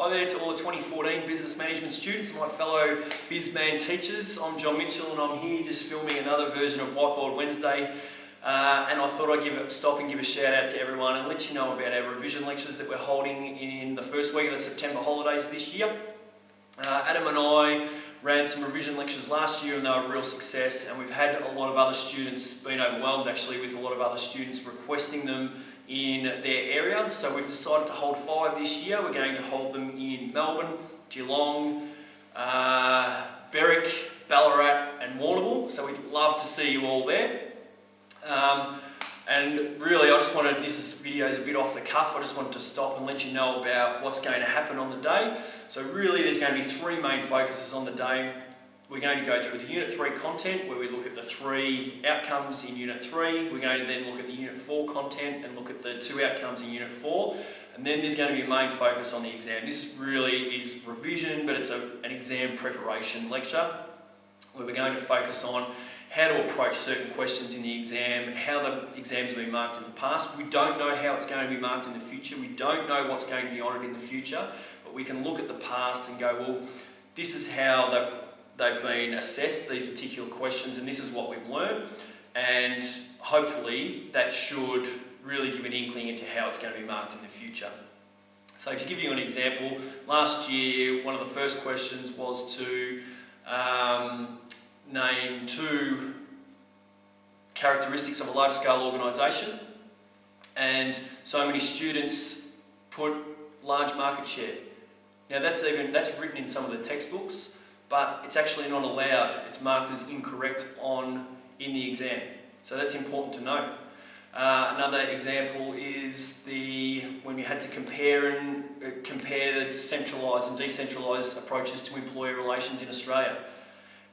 Hi there to all the 2014 business management students and my fellow BizMan teachers. I'm John Mitchell and I'm here just filming another version of Whiteboard Wednesday. And I thought I'd stop and give a shout out to everyone and let you know about our revision lectures that we're holding in the first week of the September holidays this year. Adam and I ran some revision lectures last year and they were a real success, and we've had a lot of other students, been overwhelmed actually with a lot of other students requesting them in their area. So we've decided to hold 5 this year. We're going to hold them in Melbourne, Geelong, Berwick, Ballarat and Warrnambool. So we'd love to see you all there. And really I just wanted, this video is a bit off the cuff, I just wanted to stop and let you know about what's going to happen on the day. So really there's going to be 3 main focuses on the day. We're going to go through the Unit 3 content where we look at the 3 outcomes in Unit 3. We're going to then look at the Unit 4 content and look at the 2 outcomes in Unit 4. And then there's going to be a main focus on the exam. This really is revision, but it's an exam preparation lecture where we're going to focus on how to approach certain questions in the exam, how the exams have been marked in the past. We don't know how it's going to be marked in the future. We don't know what's going to be honoured in the future, but we can look at the past and go, well, this is how they've been assessed, these particular questions, and this is what we've learned. And hopefully that should really give an inkling into how it's going to be marked in the future. So to give you an example, last year one of the first questions was to name 2 characteristics of a large-scale organisation, and so many students put large market share. Now that's written in some of the textbooks, but it's actually not allowed. It's marked as incorrect in the exam, so that's important to know. Another example is when we had to compare the centralised and decentralised approaches to employee relations in Australia.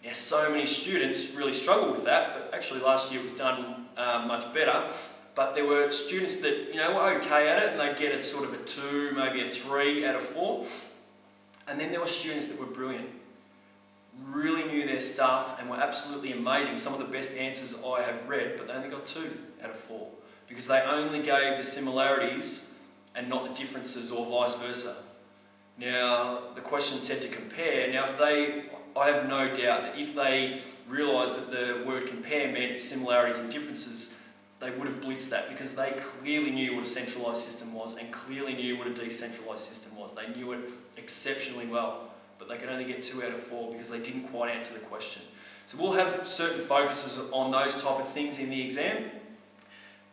Now, so many students really struggle with that, but actually last year it was done much better. But there were students that were okay at it and they'd get it sort of a 2, maybe a 3 out of 4. And then there were students that were brilliant, really knew their stuff and were absolutely amazing. Some of the best answers I have read, but they only got 2 out of 4 because they only gave the similarities and not the differences, or vice versa. Now, the question said to compare. Now, I have no doubt that if they realised that the word compare meant similarities and differences, they would have blitzed that because they clearly knew what a centralised system was and clearly knew what a decentralised system was. They knew it exceptionally well, but they could only get 2 out of 4 because they didn't quite answer the question. So we'll have certain focuses on those type of things in the exam.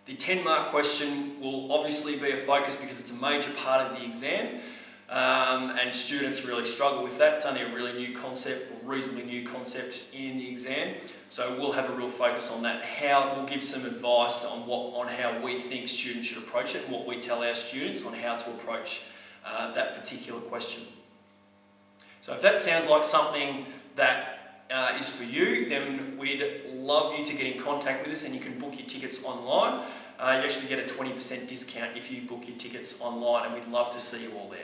The 10-mark question will obviously be a focus because it's a major part of the exam. And students really struggle with that. It's only a really new concept, or reasonably new concept in the exam. So we'll have a real focus on that. We'll give some advice on how we think students should approach it and what we tell our students on how to approach that particular question. So if that sounds like something that is for you, then we'd love you to get in contact with us, and you can book your tickets online. You actually get a 20% discount if you book your tickets online, and we'd love to see you all there.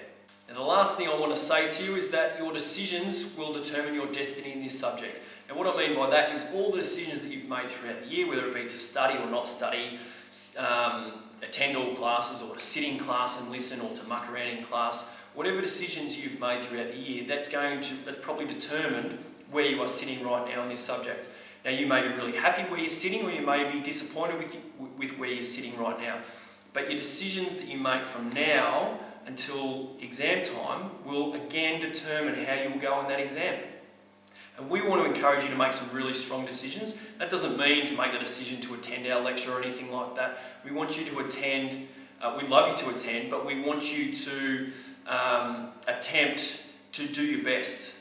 And the last thing I want to say to you is that your decisions will determine your destiny in this subject. And what I mean by that is all the decisions that you've made throughout the year, whether it be to study or not study, attend all classes or to sit in class and listen or to muck around in class, whatever decisions you've made throughout the year, that's probably determined where you are sitting right now in this subject. Now you may be really happy where you're sitting, or you may be disappointed with where you're sitting right now. But your decisions that you make from now until exam time will again determine how you will go in that exam. And we want to encourage you to make some really strong decisions. That doesn't mean to make the decision to attend our lecture or anything like that. We want you to attend, we'd love you to attend, but we want you to attempt to do your best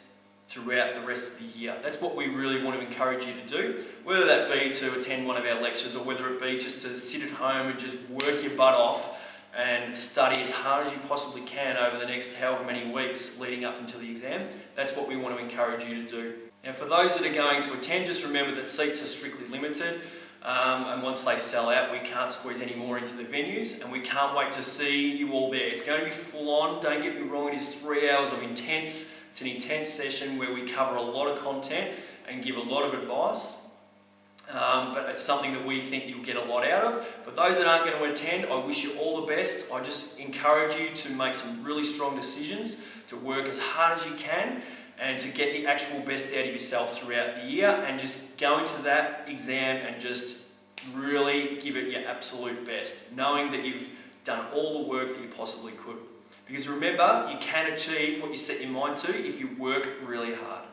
throughout the rest of the year. That's what we really want to encourage you to do, whether that be to attend one of our lectures or whether it be just to sit at home and just work your butt off and study as hard as you possibly can over the next however many weeks leading up until the exam. That's what we want to encourage you to do. Now for those that are going to attend, just remember that seats are strictly limited, and once they sell out we can't squeeze any more into the venues, and we can't wait to see you all there. It's going to be full on, don't get me wrong, it is 3 hours of it's an intense session where we cover a lot of content and give a lot of advice. but it's something that we think you'll get a lot out of. For those that aren't going to attend, I wish you all the best. I just encourage you to make some really strong decisions, to work as hard as you can, and to get the actual best out of yourself throughout the year, and just go into that exam and just really give it your absolute best, knowing that you've done all the work that you possibly could. Because remember, you can achieve what you set your mind to if you work really hard.